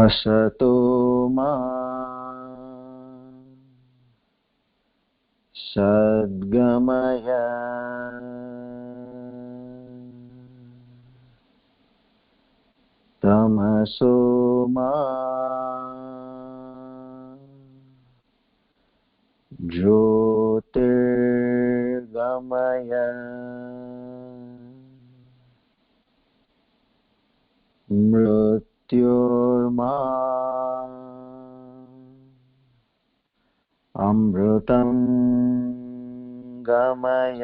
असतो मा सद्गमय तमसो मा ज्योतिर्गमय मृत्योर्मा अमृतं गमय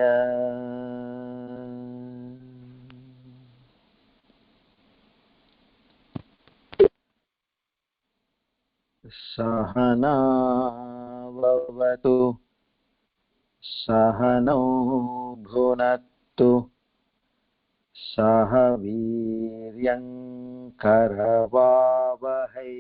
सहना भवतु सहनौ भुनक्तु सह वीर्यं करवावहै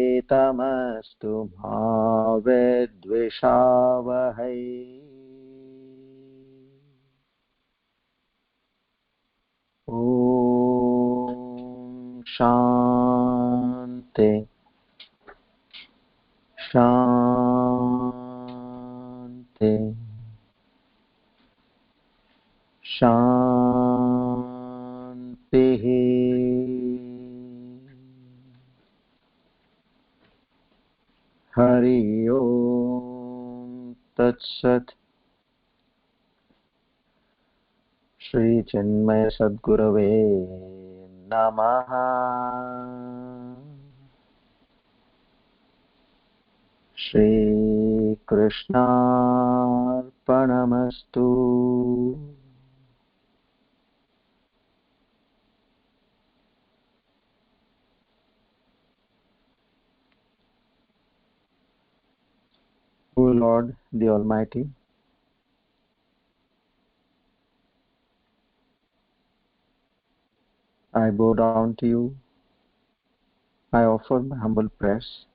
तेजस्विनावधीतमस्तु मा विद्विषावहै ॐ शान्ति शान्ति शान्तिः हरि ओम तत्सत्। श्री चिन्मय सद्गुरवे नमः। Shri कृष्णार्पणमस्तु। O Lord, the Almighty, I bow down to you. I offer my humble prayers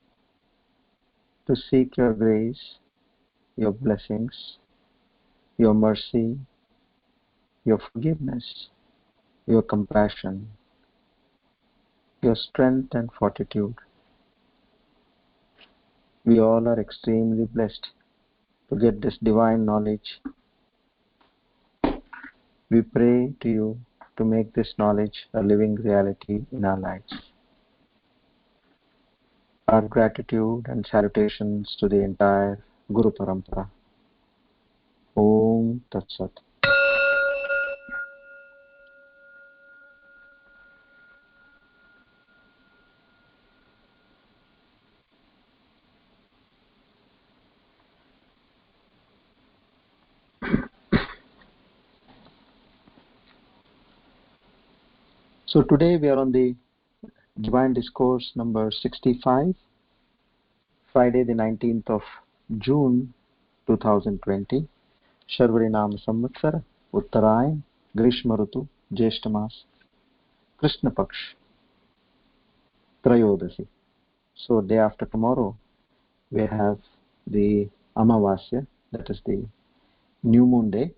to seek your grace, your blessings, your mercy, your forgiveness, your compassion, your strength and fortitude. We all are extremely blessed to get this divine knowledge. We pray to you to make this knowledge a living reality in our lives. Our gratitude and salutations to the entire Guru Parampara. Om Tat Sat. So today we are on the Divine Discourse number 65, Friday the 19th of June 2020, Sharvari Nam Samvatsara, Uttarayan, Grishma Rutu, Jyeshta Mas, Krishna Paksh, Trayodasi. So day after tomorrow we have the Amavasya, that is the new moon day,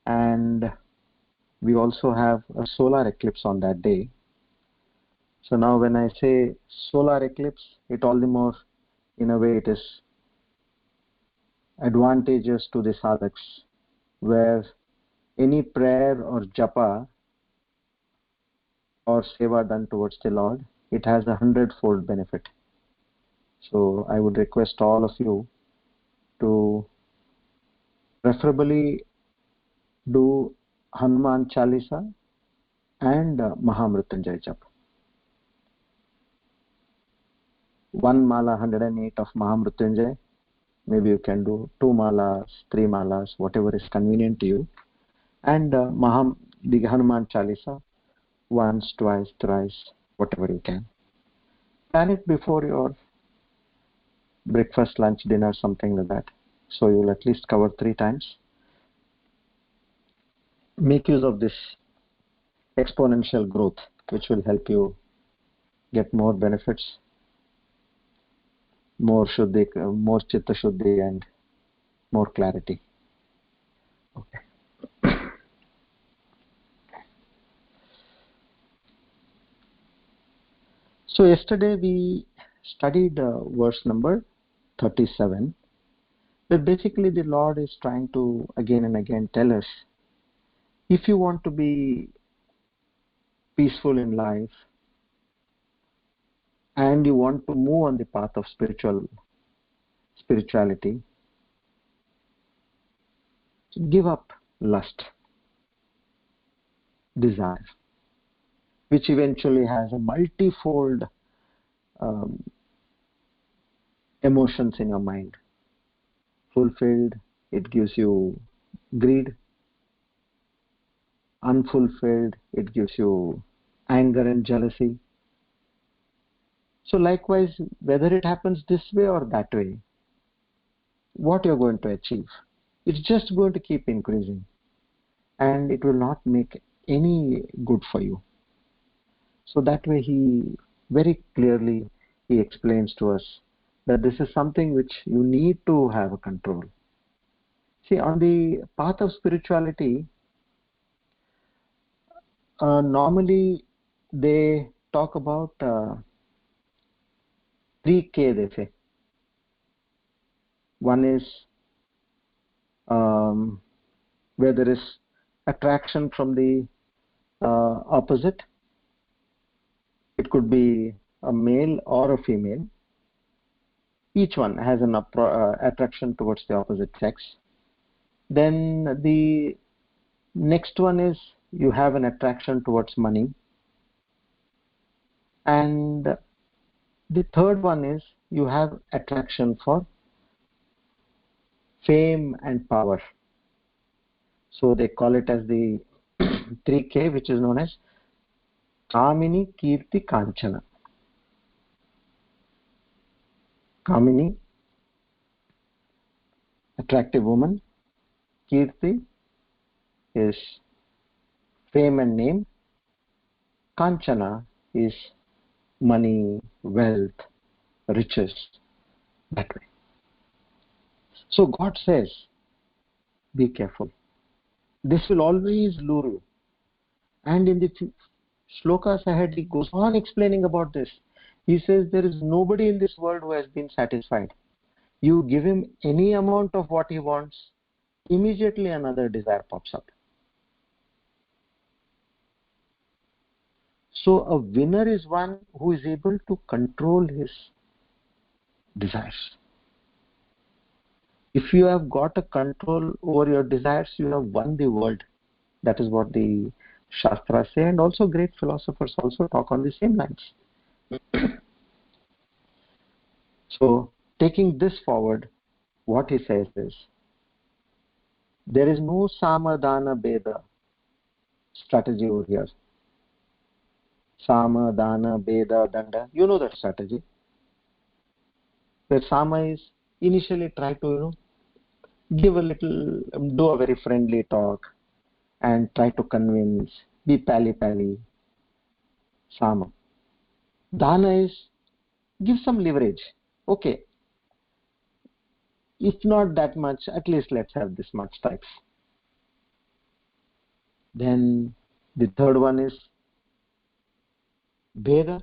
and we also have a solar eclipse on that day. So now when I say solar eclipse, it all the more, in a way, it is advantageous to the sadhaks, where any prayer or japa or seva done towards the Lord, it has 100-fold benefit. So I would request all of you to preferably do Hanuman Chalisa and Mahamrityunjay Japa. One mala 108 of Mahamrityunjay, maybe you can do 2 malas, 3 malas, whatever is convenient to you, and the Hanuman Chalisa once, twice, thrice, whatever you can. Plan it before your breakfast, lunch, dinner, something like that, so you will at least cover 3 times. Make use of this exponential growth, which will help you get more benefits, more shuddhi, more chitta shuddhi, and more clarity. Okay. So yesterday we studied verse number 37, where basically the Lord is trying to again and again tell us, if you want to be peaceful in life and you want to move on the path of spirituality, give up lust, desire, which eventually has a multifold um, emotions in your mind. Fulfilled, it gives you greed. Unfulfilled, it gives you anger and jealousy. So likewise, whether it happens this way or that way, what you're going to achieve, it's just going to keep increasing, and it will not make any good for you. So that way he very clearly he explains to us that this is something which you need to have a control. See, on the path of spirituality, normally they talk about 3K, they say. One is where there is attraction from the opposite. It could be a male or a female. Each one has an attraction towards the opposite sex. Then the next one is you have an attraction towards money. And the third one is you have attraction for fame and power. So they call it as the 3K, which is known as Kamini, Kirti, Kanchana. Kamini, attractive woman. Kirti is fame and name. Kanchana is money, wealth, riches, that way. So God says, be careful. This will always lure you. And in the shlokas ahead, he goes on explaining about this. He says there is nobody in this world who has been satisfied. You give him any amount of what he wants, immediately another desire pops up. So a winner is one who is able to control his desires. If you have got a control over your desires, you have won the world. That is what the Shastras say, and also great philosophers also talk on the same lines. So, taking this forward, what he says is, there is no Samadana Beda strategy over here. Samadana, Beda, Danda, you know that strategy. Where Sama is initially try to, give a little, do a very friendly talk and try to convince, be pally-pally. Sama. Dana is give some leverage. Okay, if not that much, at least let's have this much types. Then the third one is Beda.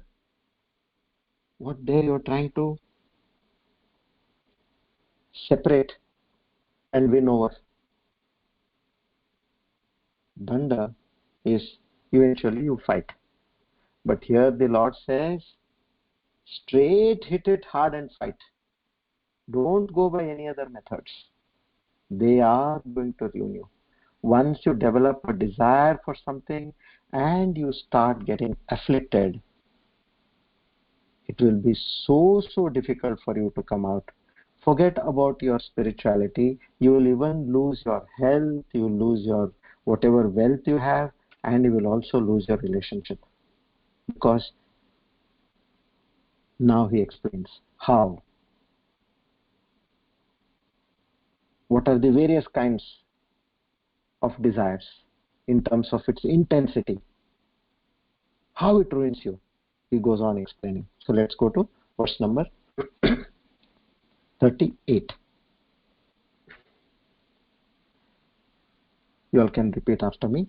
What there you're trying to separate and win over. Danda is eventually you fight. But here the Lord says, straight hit it hard and fight. Don't go by any other methods. They are going to ruin you. Once you develop a desire for something and you start getting afflicted, it will be so difficult for you to come out. Forget about your spirituality. You will even lose your health, you will lose your whatever wealth you have, and you will also lose your relationship. Because now he explains how. What are the various kinds of desires in terms of its intensity? How it ruins you. He goes on explaining. So let's go to verse number 38. You all can repeat after me.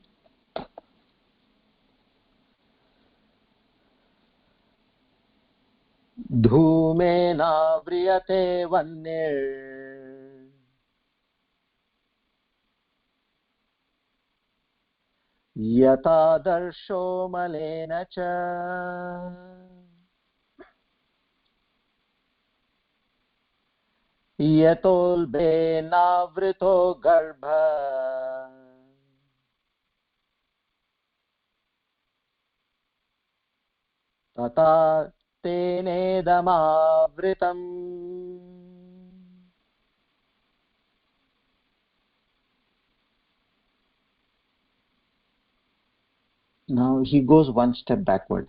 Dhumena vannir yata darsho malena cha yatolbenavrito garbha tata tenedamavritam. Now he goes one step backward.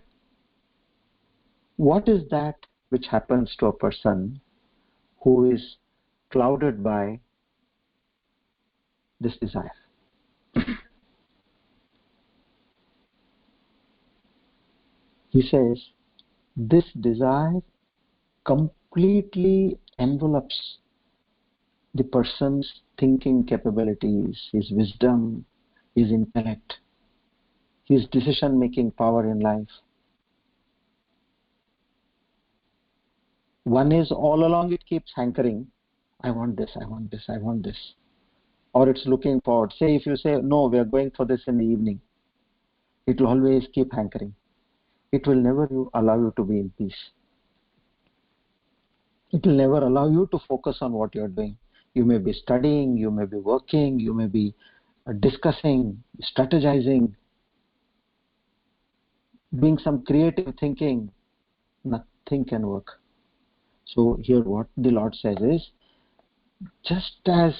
What is that which happens to a person who is clouded by this desire? He says, this desire completely envelops the person's thinking capabilities, his wisdom, his intellect, his decision-making power in life. One is all along it keeps hankering, I want this, I want this, I want this. Or it's looking forward. Say if you say, no, we are going for this in the evening, it will always keep hankering. It will never allow you to be in peace. It will never allow you to focus on what you're doing. You may be studying, you may be working, you may be discussing, strategizing, doing some creative thinking. Nothing can work. So here what the Lord says is, just as,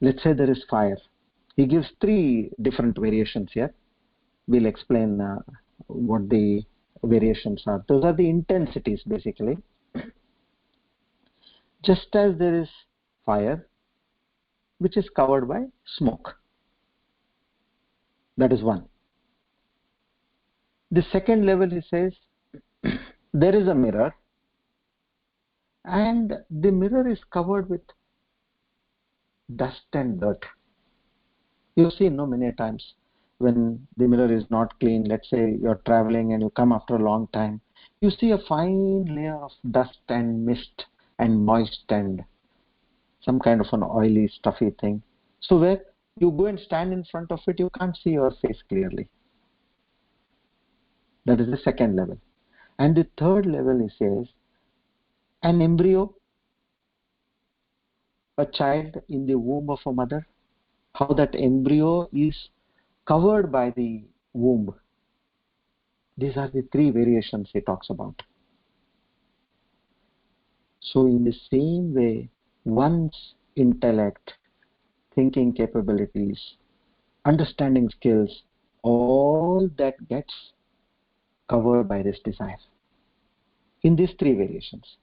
let's say there is fire. He gives 3 different variations here. We'll explain what the variations are. Those are the intensities basically. Just as there is fire which is covered by smoke. That is one. The second level, he says, there is a mirror and the mirror is covered with dust and dirt. You've seen many times when the mirror is not clean. Let's say you're traveling and you come after a long time, you see a fine layer of dust and mist and moist and some kind of an oily, stuffy thing. So where you go and stand in front of it, you can't see your face clearly. That is the second level. And the third level, he says, an embryo, a child in the womb of a mother, how that embryo is covered by the womb. These are the 3 variations he talks about. So in the same way, one's intellect, thinking capabilities, understanding skills, all that gets covered by this desire in these 3 variations.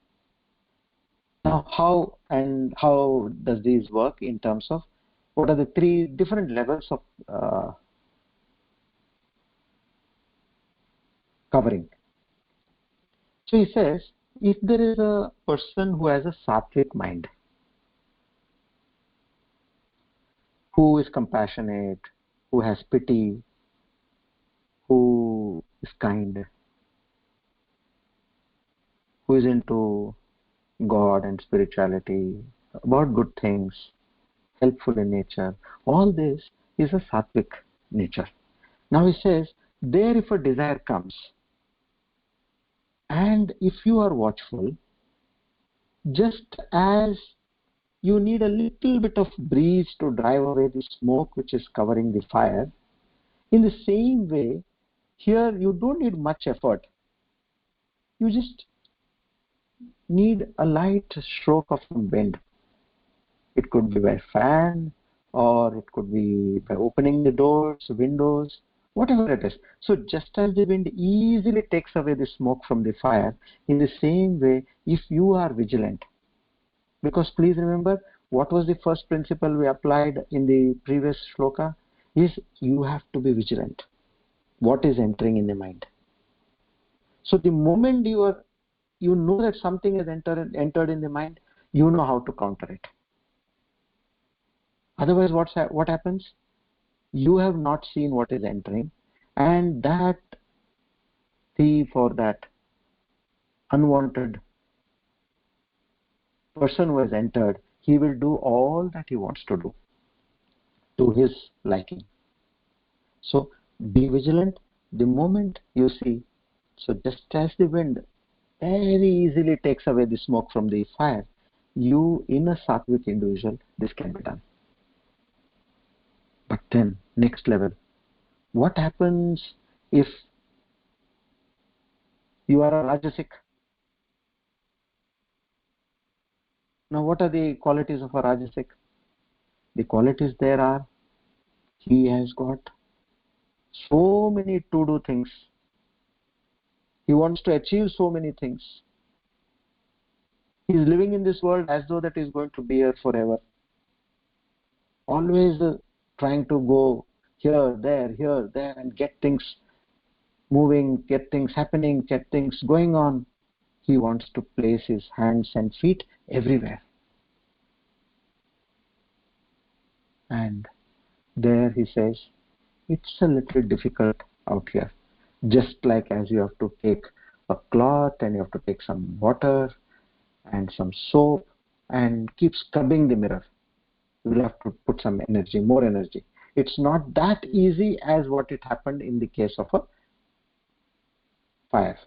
Now how does these work in terms of what are the 3 different levels of covering? So he says, if there is a person who has a sattvic mind, who is compassionate, who has pity, who is kind, who is into God and spirituality, about good things, helpful in nature, all this is a sattvic nature. Now he says, there if a desire comes, and if you are watchful, just as you need a little bit of breeze to drive away the smoke which is covering the fire, in the same way, here you don't need much effort. You just need a light stroke of wind. It could be by fan, or it could be by opening the doors, windows, whatever it is. So just as the wind easily takes away the smoke from the fire, in the same way, if you are vigilant, because please remember, what was the first principle we applied in the previous shloka? Is you have to be vigilant. What is entering in the mind? So the moment you know that something has entered in the mind, you know how to counter it. Otherwise, what happens? You have not seen what is entering, and that thief or that unwanted person who has entered, he will do all that he wants to do to his liking. So be vigilant. The moment you see, so just as the wind very easily takes away the smoke from the fire, you in a sattvic individual, this can be done. But then next level, what happens if you are a rajasic? Now what are the qualities of a rajasic? The qualities there are, he has got so many to do things. He wants to achieve so many things. He is living in this world as though that he is going to be here forever. Always trying to go here, there, and get things moving, get things happening, get things going on. He wants to place his hands and feet everywhere. And there he says, it's a little difficult out here. Just like as you have to take a cloth and you have to take some water and some soap and keep scrubbing the mirror. You will have to put some energy, more energy. It's not that easy as what it happened in the case of a fire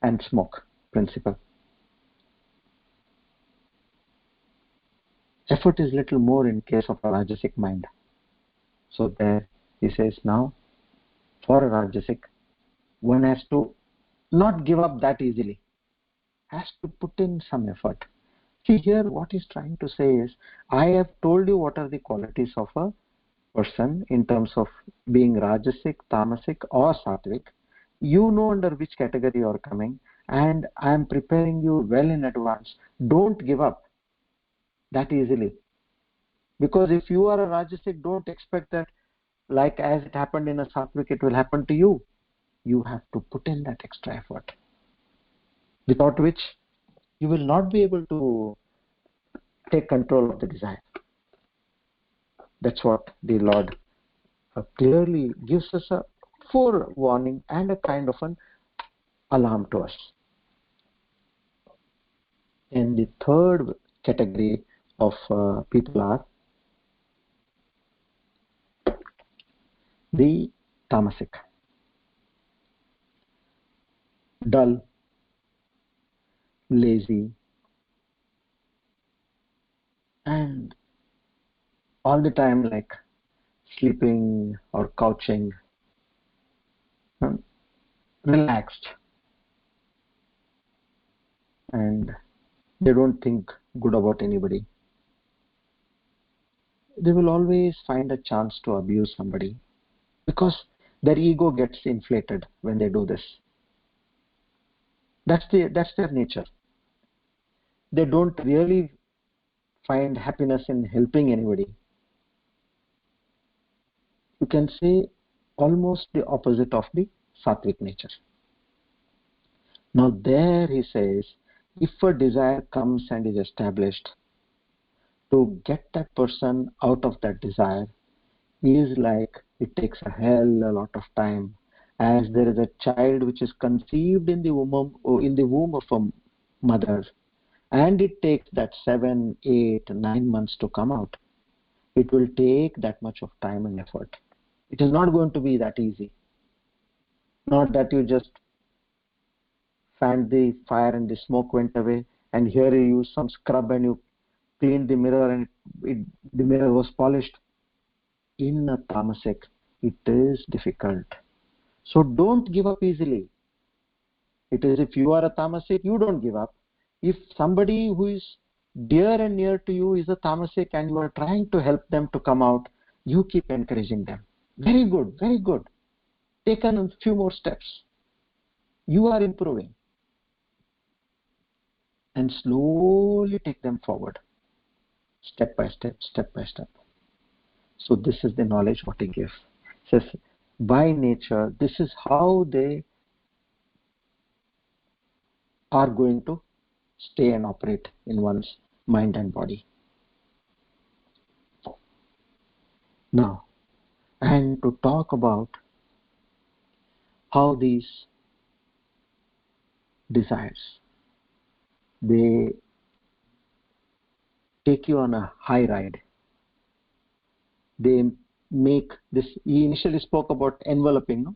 and smoke principle. Effort is little more in case of a rajasic mind. So there he says, now for a rajasic, one has to not give up that easily, has to put in some effort. See here what he's trying to say is, I have told you what are the qualities of a person in terms of being rajasic, tamasic or sattvic. You know under which category you are coming, and I am preparing you well in advance. Don't give up that easily. Because if you are a rajasic, don't expect that like as it happened in a sattvic, it will happen to you. You have to put in that extra effort, without which you will not be able to take control of the desire. That's what the Lord clearly gives us a forewarning and a kind of an alarm to us. And the third category of people are the tamasic, dull, lazy, and all the time like sleeping or couching, relaxed, and they don't think good about anybody. They will always find a chance to abuse somebody because their ego gets inflated when they do this. That's their nature. They don't really find happiness in helping anybody. You can say almost the opposite of the sattvic nature. Now there he says, if a desire comes and is established, to get that person out of that desire is like it takes a hell a lot of time, as there is a child which is conceived in the womb of a mother, and it takes that 7, 8, 9 months to come out. It will take that much of time and effort. It is not going to be that easy. Not that you just fanned the fire and the smoke went away, and here you use some scrub and you cleaned the mirror and the mirror was polished. In a tamasic, it is difficult. So don't give up easily. It is if you are a tamasic, you don't give up. If somebody who is dear and near to you is a tamasic and you are trying to help them to come out, you keep encouraging them. Very good, very good. Take a few more steps. You are improving. And slowly take them forward. Step by step, step by step. So this is the knowledge what he gives. He says, by nature, this is how they are going to stay and operate in one's mind and body. Now, and to talk about how these desires, they take you on a high ride. They make this. He initially spoke about enveloping. No?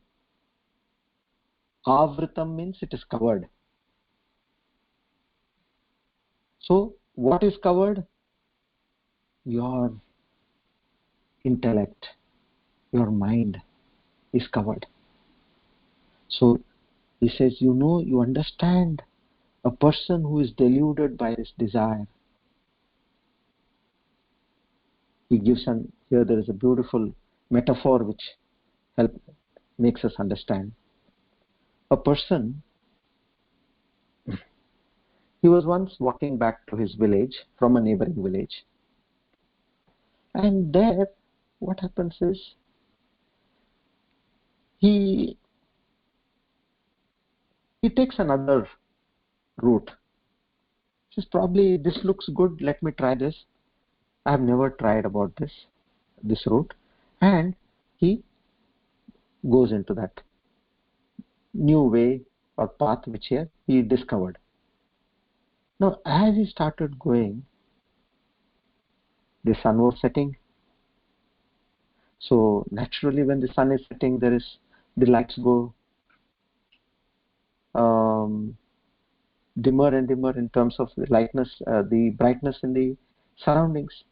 Avritam means it is covered. So what is covered? Your intellect, your mind is covered. So he says, you understand a person who is deluded by this desire. He gives here there is a beautiful metaphor which makes us understand. A person, he was once walking back to his village from a neighboring village. And there, what happens is, he takes another route. He says, probably this looks good, let me try this. I have never tried about this route. And he goes into that new way or path which he discovered. Now, as he started going, the sun was setting. So naturally, when the sun is setting, the lights go dimmer and dimmer in terms of the lightness, the brightness in the surroundings.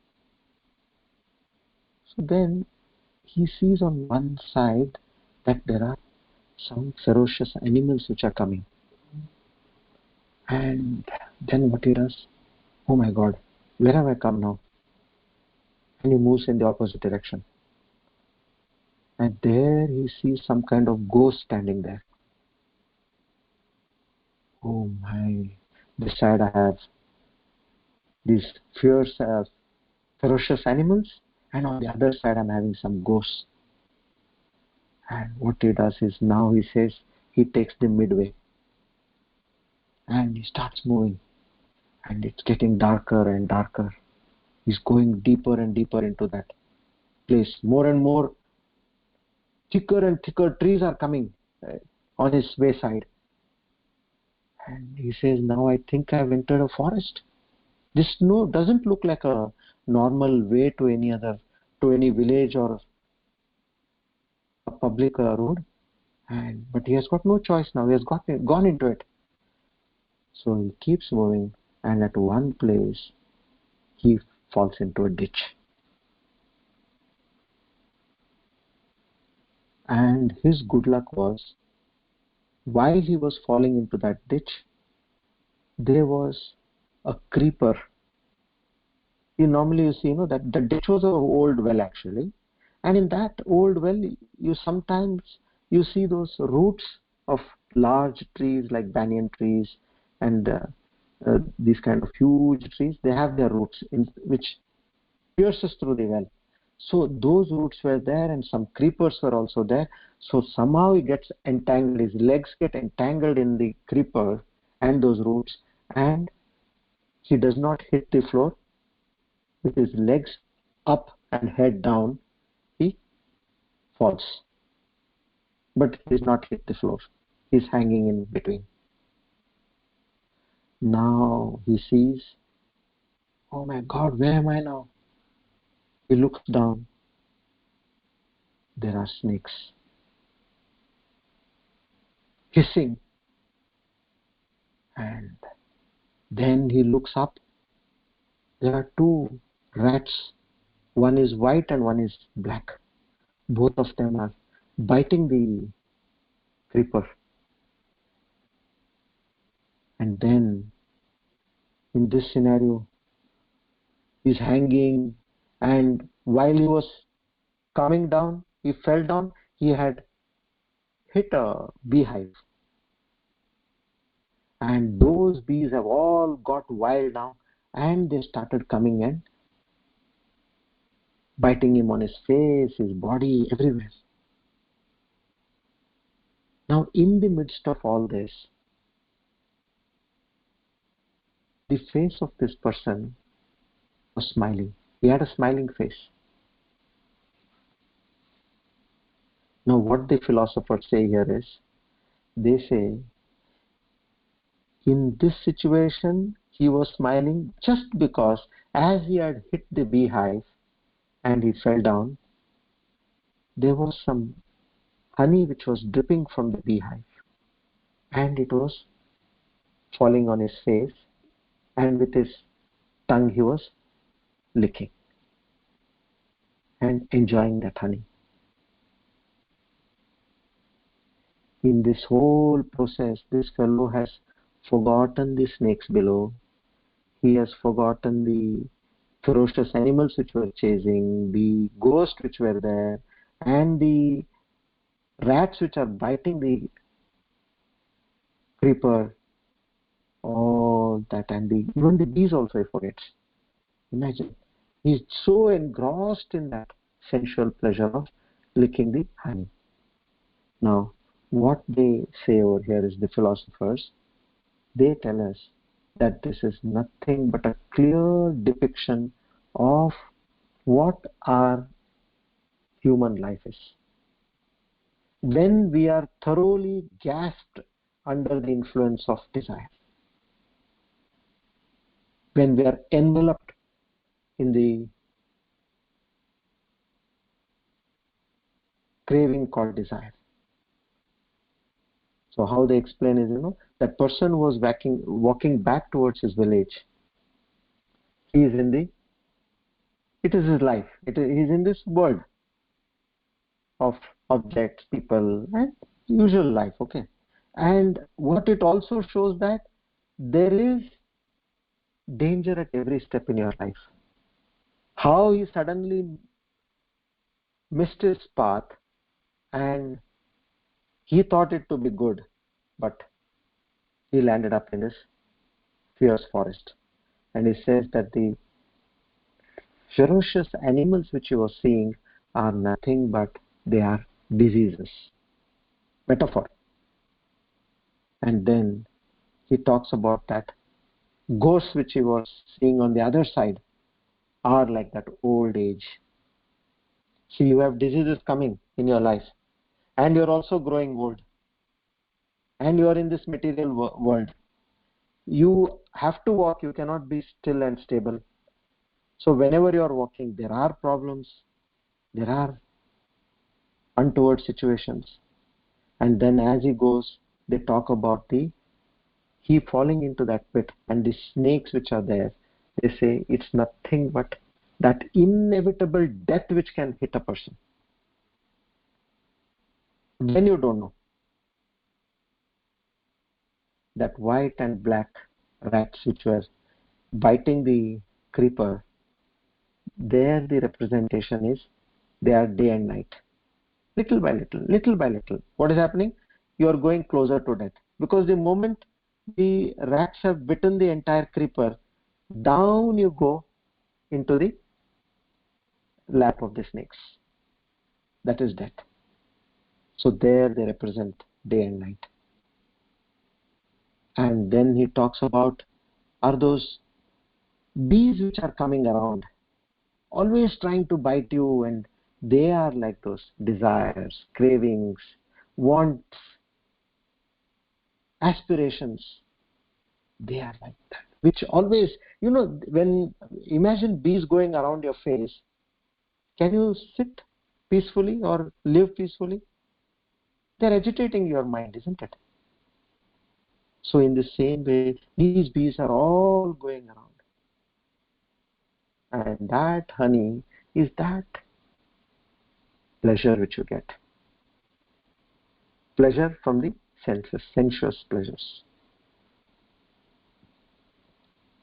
So then he sees on one side that there are some ferocious animals which are coming. And then what he does? Oh my God, where have I come now? And he moves in the opposite direction. And there he sees some kind of ghost standing there. Oh my, this side I have these fierce, ferocious animals, and on the other side I'm having some ghosts. And what he does is, now he says, he takes the midway and he starts moving, and it's getting darker and darker. He's going deeper and deeper into that place. More and more, thicker and thicker trees are coming on his wayside. And he says, now I think I've entered a forest. This doesn't look like a normal way to any village or a public road. But he has got no choice now. He has gone into it. So he keeps moving, and at one place he falls into a ditch. And his good luck was, while he was falling into that ditch, there was a creeper. Normally you see, that the ditch was an old well actually. And in that old well, sometimes you see those roots of large trees like banyan trees and these kind of huge trees. They have their roots which pierces through the well. So those roots were there, and some creepers were also there. So somehow he gets entangled. His legs get entangled in the creeper and those roots, and he does not hit the floor. With his legs up and head down, he falls. But he does not hit the floor. He's hanging in between. Now he sees, oh my God, where am I now? He looks down. There are snakes hissing. And then he looks up. There are two rats. One is white and one is black. Both of them are biting the creeper. And then, in this scenario, he's hanging, and while he was coming down, he fell down. He had hit a beehive. And those bees have all got wild now, and they started coming and biting him on his face, his body, everywhere. Now, in the midst of all this, the face of this person was smiling. He had a smiling face. Now what the philosophers say here is, they say in this situation he was smiling just because as he had hit the beehive and he fell down, there was some honey which was dripping from the beehive and it was falling on his face, and with his tongue he was licking and enjoying that honey. In this whole process, this fellow has forgotten the snakes below. He has forgotten the ferocious animals which were chasing, the ghosts which were there, and the rats which are biting the creeper, all that, and even the bees also he forgets. Imagine, he's so engrossed in that sensual pleasure of licking the honey. Now, what they say over here is the philosophers, they tell us that this is nothing but a clear depiction of what our human life is. When we are thoroughly gasped under the influence of desire, when we are enveloped in the craving called desire. So how they explain is, that person was walking back towards his village. He is it is his life. He is in this world of objects, people, and usual life, okay? And what it also shows that there is danger at every step in your life. How he suddenly missed his path and he thought it to be good, but he landed up in this fierce forest. And he says that the ferocious animals which he was seeing are nothing but they are diseases. Metaphor. And then he talks about that ghosts which he was seeing on the other side are like that old age. See, you have diseases coming in your life, and you're also growing old, and you are in this material world. You have to walk, you cannot be still and stable. So whenever you are walking, there are problems, there are untoward situations. And then as he goes, they talk about he falling into that pit, and the snakes which are there, they say it's nothing but that inevitable death which can hit a person. When you don't know. That white and black rats which were biting the creeper, there the representation is they are day and night. Little by little, little by little. What is happening? You are going closer to death. Because the moment the rats have bitten the entire creeper, down you go into the lap of the snakes. That is death. So there they represent day and night. And then he talks about are those bees which are coming around, always trying to bite you, and they are like those desires, cravings, wants, aspirations. They are like that, which always, when imagine bees going around your face, can you sit peacefully or live peacefully? They're agitating your mind, isn't it? So in the same way, these bees are all going around. And that honey is that pleasure which you get. Pleasure from the senses, sensuous pleasures.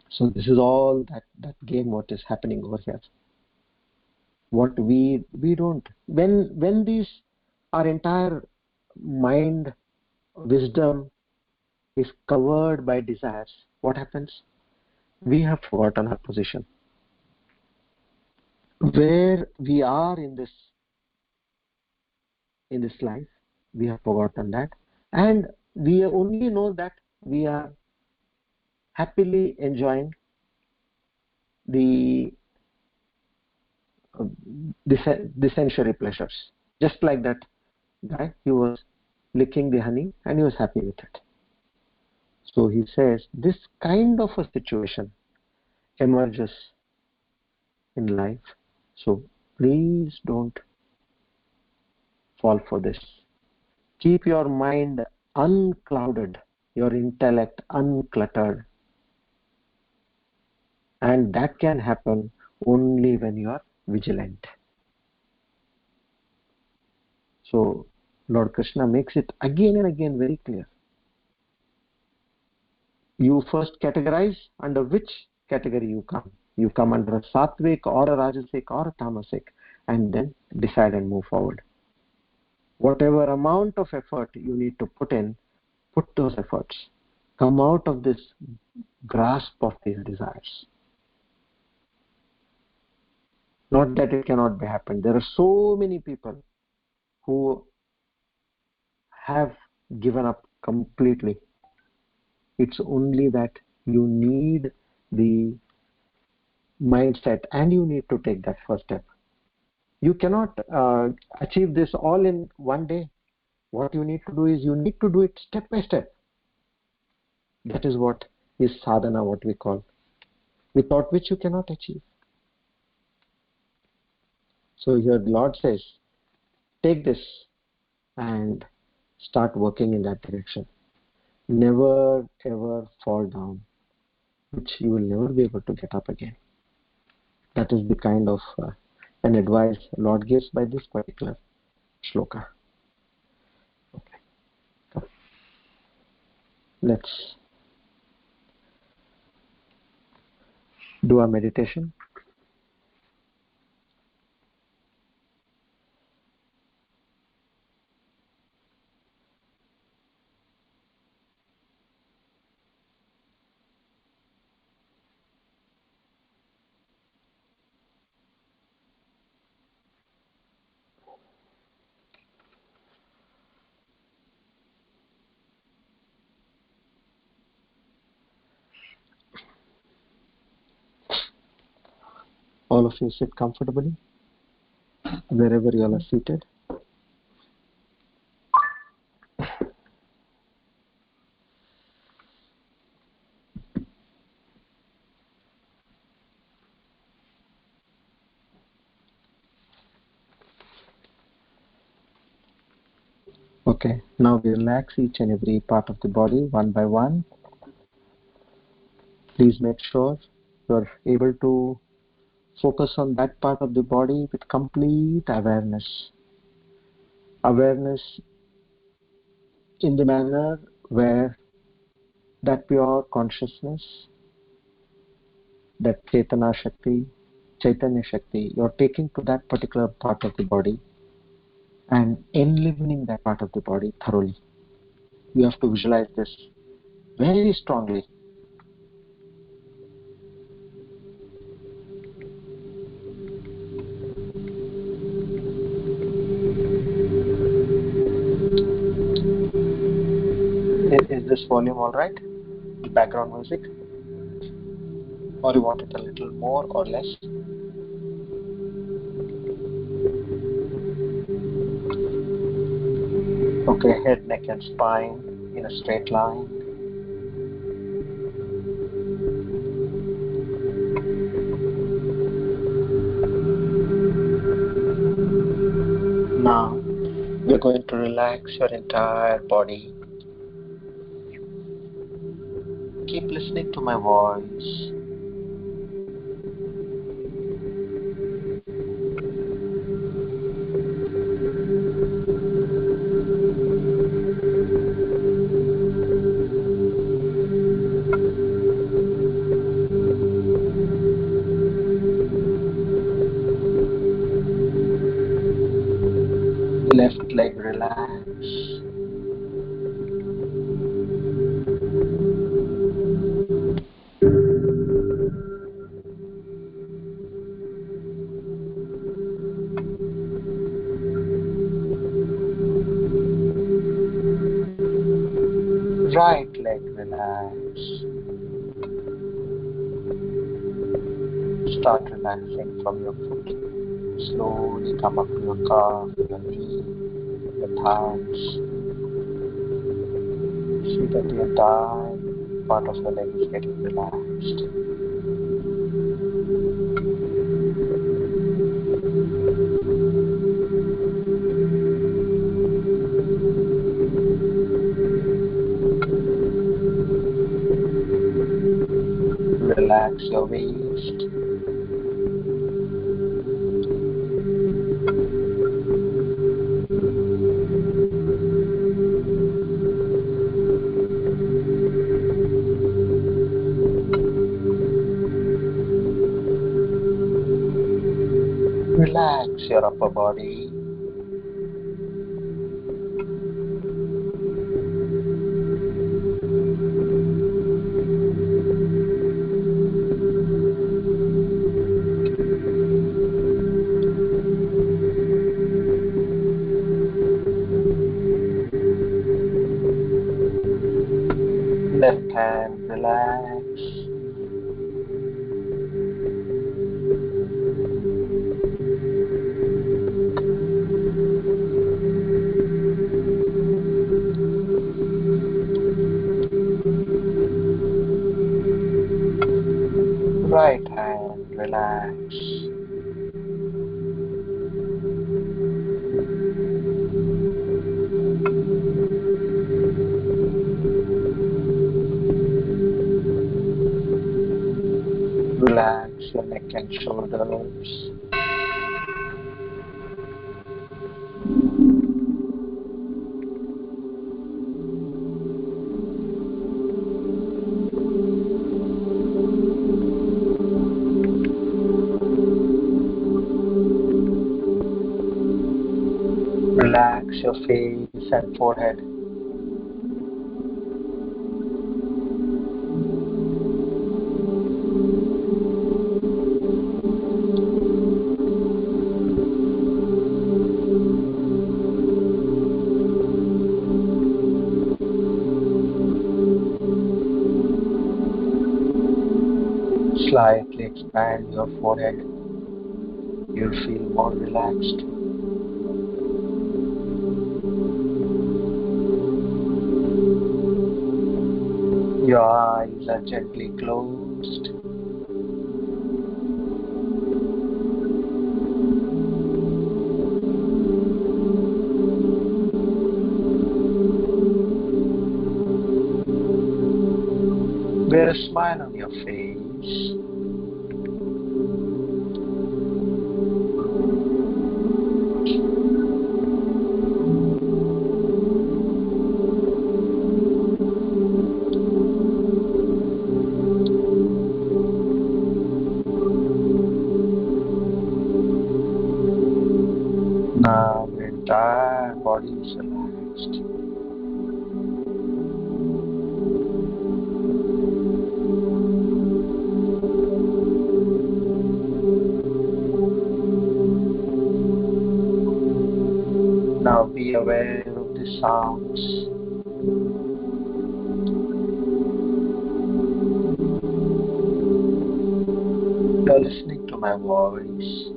So this is all that game what is happening over here. What we don't, when these, our entire mind, wisdom is covered by desires, what happens? We have forgotten our position. Where we are in this life, we have forgotten that, and we only know that we are happily enjoying the sensory pleasures. Just like that, guy, he was licking the honey and he was happy with it. So he says this kind of a situation emerges in life. So please don't fall for this. Keep your mind unclouded, your intellect uncluttered. And that can happen only when you are vigilant. So Lord Krishna makes it again and again very clear. You first categorize under which category you come. You come under a sattvic or a rajasic or a tamasic, and then decide and move forward. Whatever amount of effort you need to put in, put those efforts. Come out of this grasp of these desires. Not that it cannot be happened. There are so many people who have given up completely. It's only that you need the mindset and you need to take that first step. You cannot achieve this all in one day. What you need to do is you need to do it step by step. That is what is sadhana, what we call, without which you cannot achieve. So here the Lord says, take this and start working in that direction. Never ever fall down, which you will never be able to get up again. That is the kind of an advice Lord gives by this particular shloka. Okay. Come. Let's do a meditation. All of you sit comfortably wherever you all are seated. Okay, now we relax each and every part of the body one by one. Please make sure you are able to focus on that part of the body with complete awareness. Awareness in the manner where that pure consciousness, that Chaitanya Shakti, you're taking to that particular part of the body and enlivening that part of the body thoroughly. You have to visualize this very strongly. Is this volume all right? The background music? Or you want it a little more or less? Okay, head, neck and spine in a straight line. Now, we're going to relax your entire body. Keep listening to my voice. Left leg relax. Right leg relax. Start relaxing from your foot. Slowly come up to your calf, your knee, your thighs. See that the entire part of your leg is getting relaxed. Relax your waist. Relax your upper body. Left hand, relax. Right hand, relax. Relax your neck and shoulders. Relax your face and forehead. Slightly expand your forehead. You'll feel more relaxed. Your eyes are gently closed. Wear a smile on your face. Now your entire body is relaxed. Now be aware of the sounds. You're listening to my voice.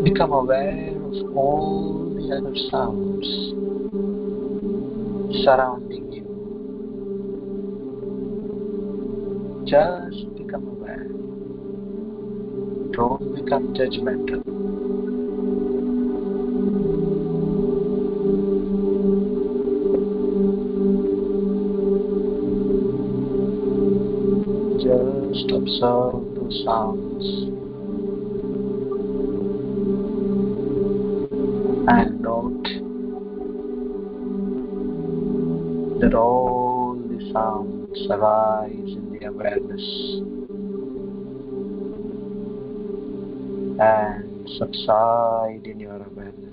Become aware of all the other sounds surrounding you. Just become aware. Don't become judgmental. Just observe the sounds and note that all the sounds arise in the awareness and subside in your awareness.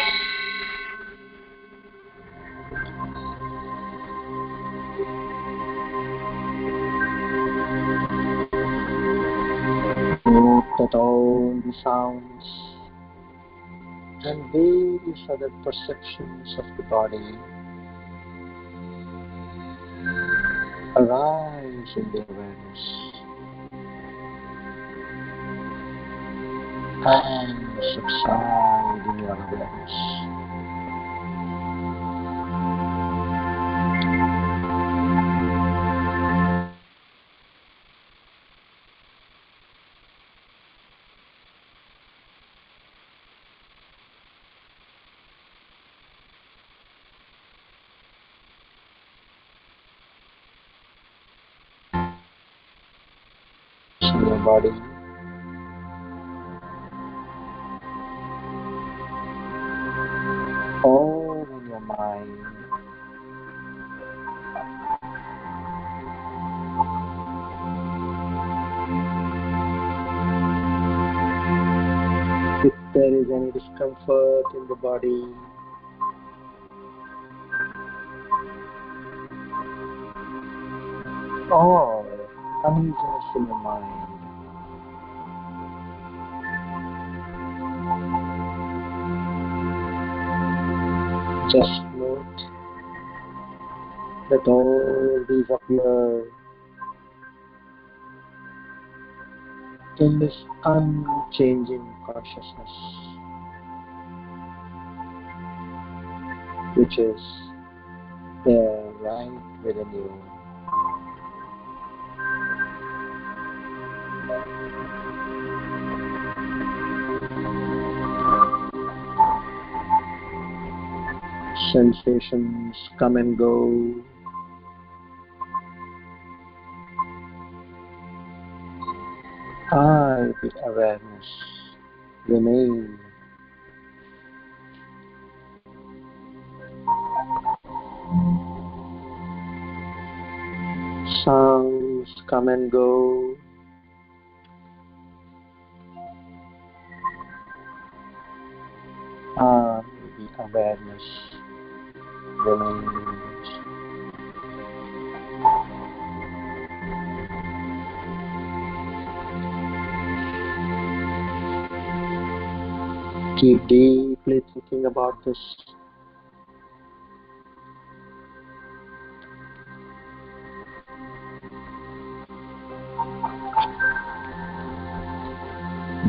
Note that all the sounds and various other perceptions of the body Arise in the awareness and subside in your awareness. In your body, or in your mind. If there is any discomfort in the body, or uneasiness in your mind, just note that all these appear in this unchanging consciousness, which is there right within you. Sensations come and go. I, the awareness, remain. Sounds come and go. I, the awareness, remains. Keep deeply thinking about this.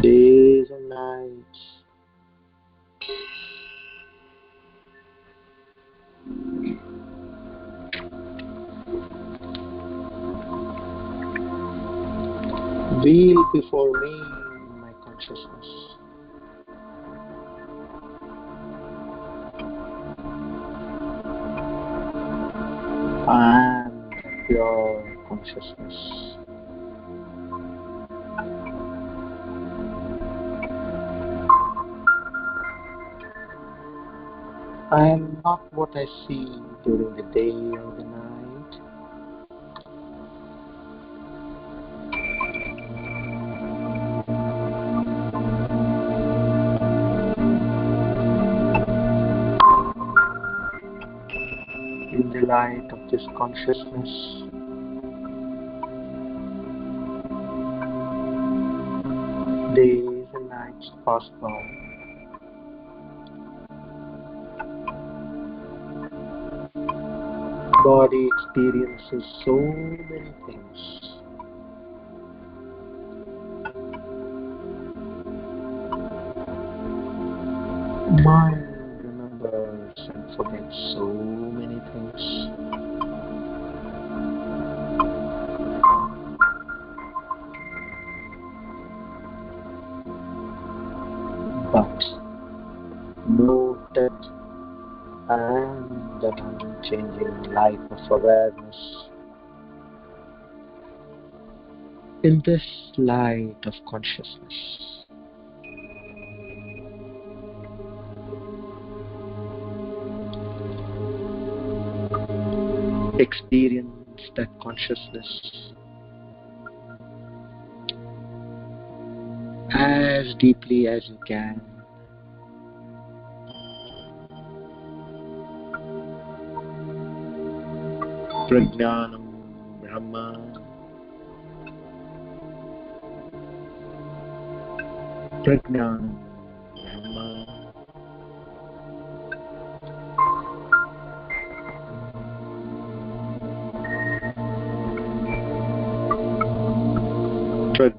Days and nights. Wheel before me in my consciousness. I am pure consciousness. I am not what I see during the day or the night. In the light of this consciousness, days and nights pass by. Body experiences so many things. Mind remembers and forgets so many things. But note that I am that unchanging light of awareness. In this light of consciousness, experience that consciousness as deeply as you can. Prajnanam Brahma. Prajnanam Brahma.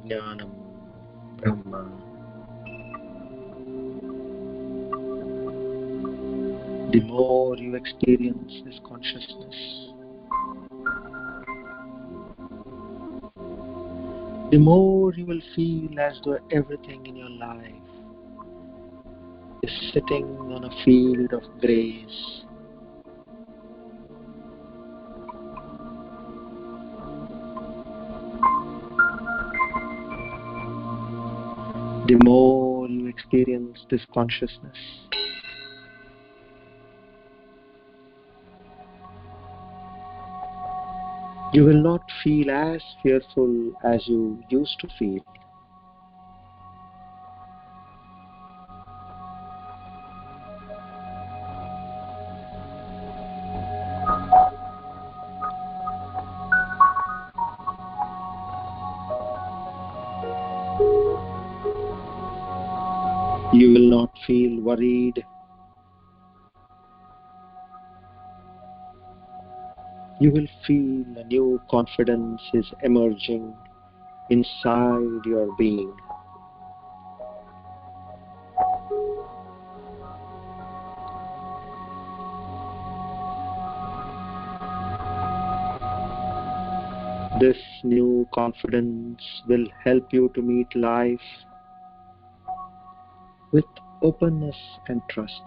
Prajnanam Brahma. The more you experience this consciousness, the more you will feel as though everything in your life is sitting on a field of grace. The more you experience this consciousness, you will not feel as fearful as you used to feel. You will not feel worried. You will feel a new confidence is emerging inside your being. This new confidence will help you to meet life with openness and trust.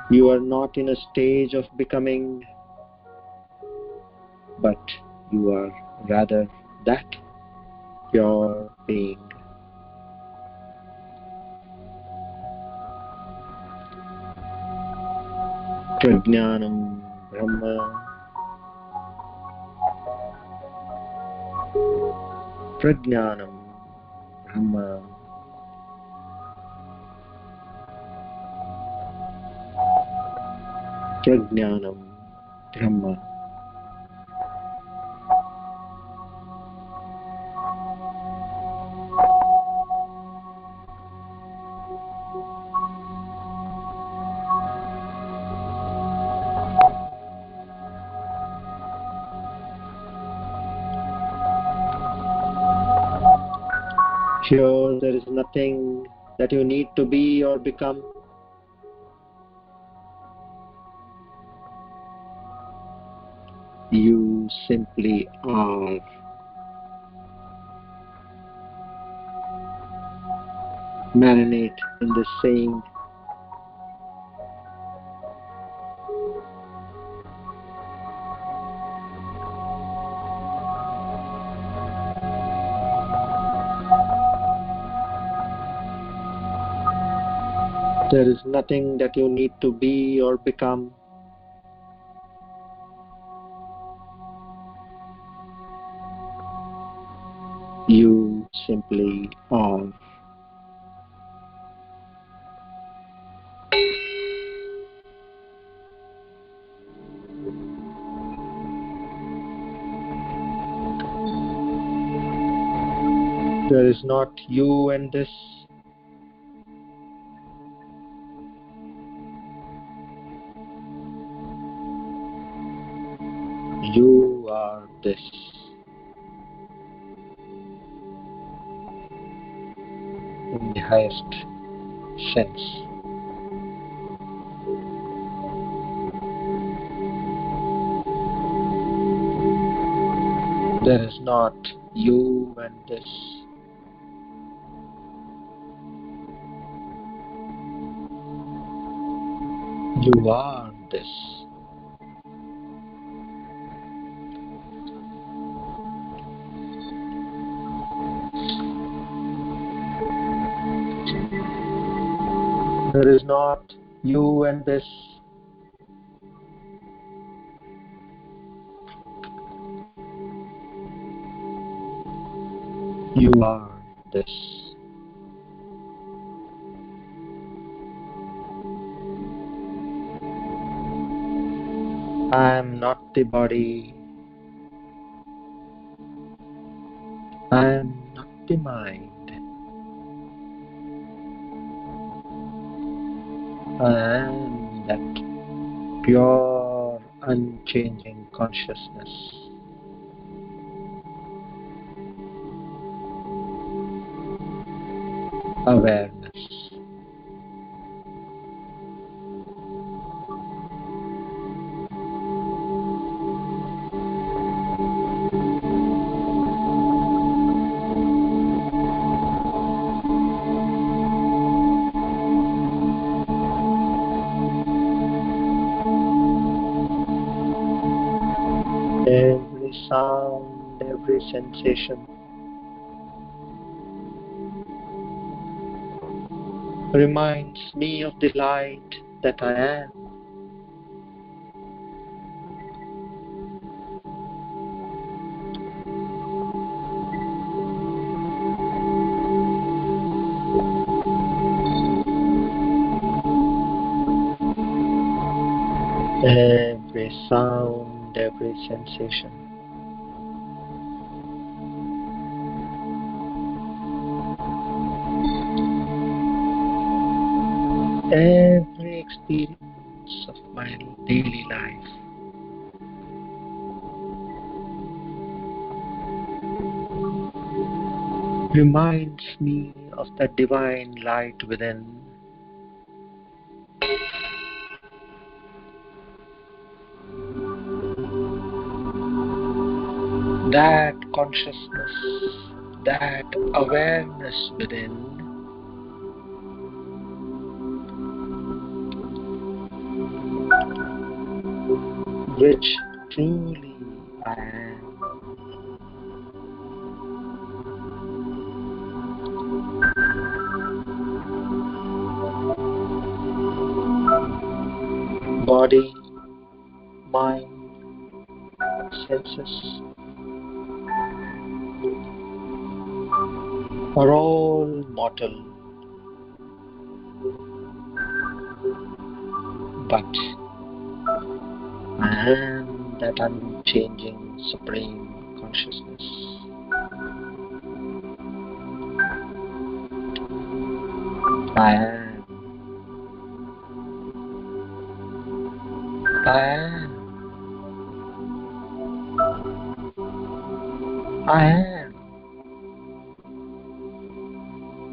You are not in a stage of becoming, but you are rather that pure being. Prajnanam Brahma. Prajnanam Brahma. Prajnanam Brahma. Here there is nothing that you need to be or become. You simply are. Marinate in this saying. There is nothing that you need to be or become. You simply are. There is not you and this. You are this. In the highest sense. There is not you and this. You are this. There is not you and this. You are this. I am not the body. I am not the the mind, and that pure, unchanging consciousness, awareness. Every sound, every sensation reminds me of the light that I am. Every sound, every sensation every experience of my daily life reminds me of the divine light within. That consciousness, that awareness within which truly I am. Body, mind, senses are all mortal, but I am that unchanging supreme consciousness. I am. I am. I am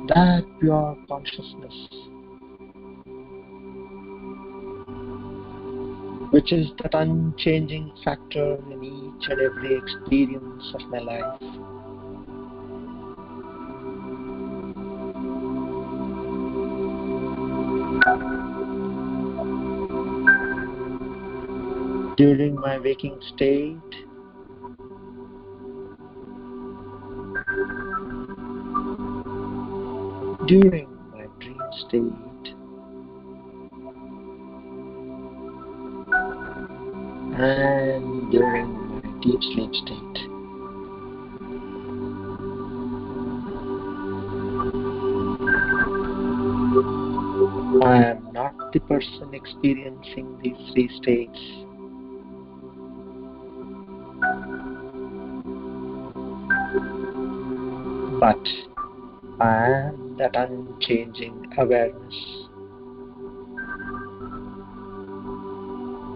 that pure consciousness, which is that unchanging factor in each and every experience of my life. During my waking state, during my dream state, and during my deep sleep state. I am not the person experiencing these three states, but I am that unchanging awareness,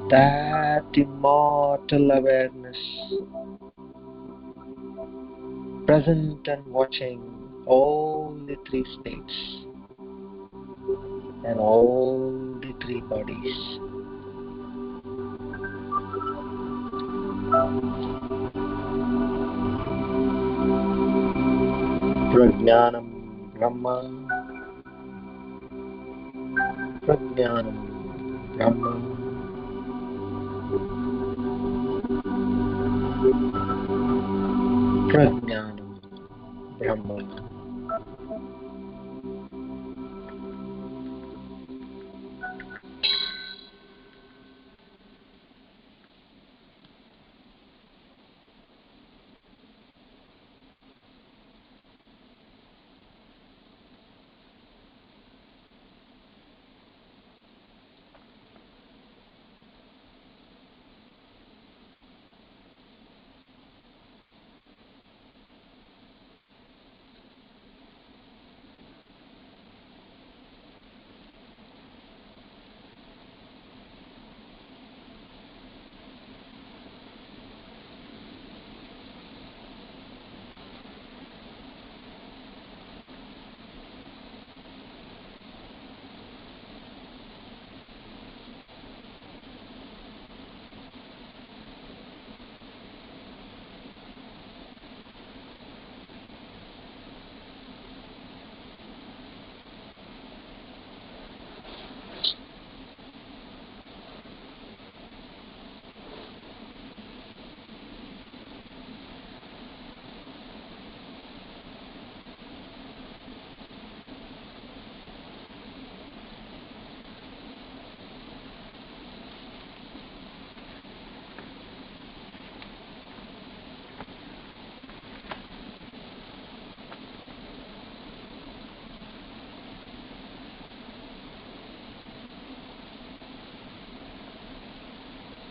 that immortal awareness, present and watching all the three states and all the three bodies. Prajnanam Brahma, Prajnanam Brahma, Prajnanam Brahma.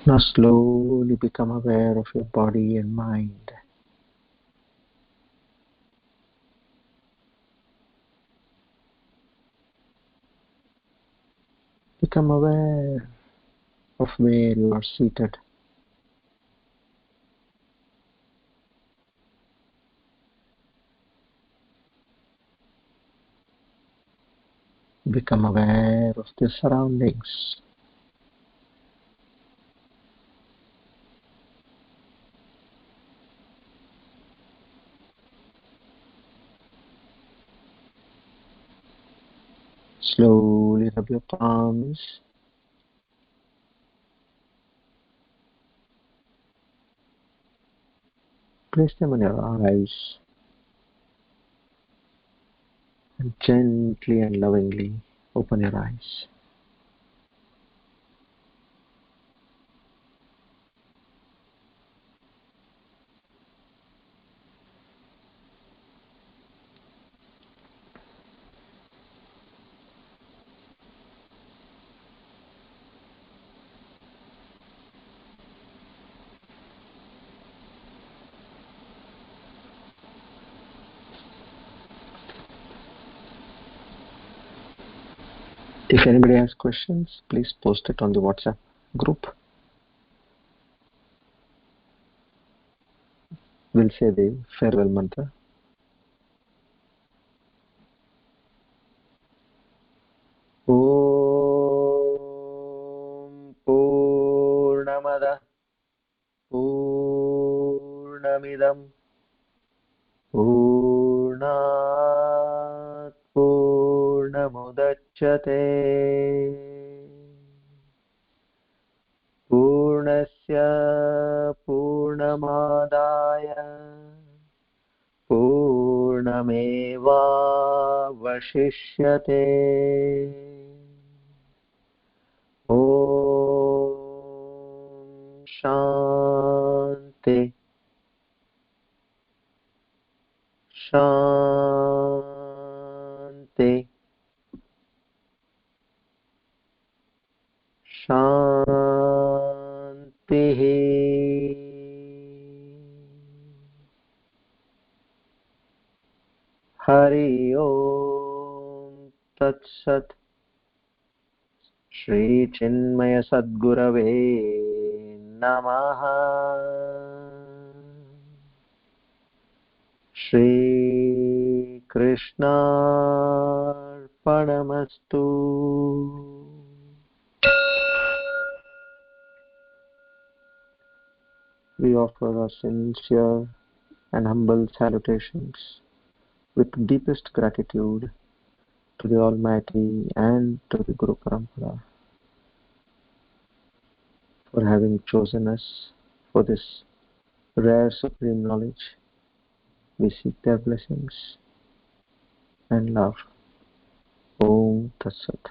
Now slowly become aware of your body and mind. Become aware of where you are seated. Become aware of the surroundings. Slowly rub your palms. Place them on your eyes and gently and lovingly open your eyes. If anybody has questions, please post it on the WhatsApp group. We'll say the farewell mantra. Om Purnamada Purnamidam Purnat Purnamudachyate Purnasya Purnamadaya Purnamevavashishyate. Om Shanti Shanti Shanti. Hari Om Tat Sat. Shri Chinmaya Sadgurave Namaha. Shri Krishna Arpanamastu. We offer our sincere and humble salutations with deepest gratitude to the Almighty and to the Guru Parampara for having chosen us for this rare supreme knowledge. We seek their blessings and love. Om Tat Sat.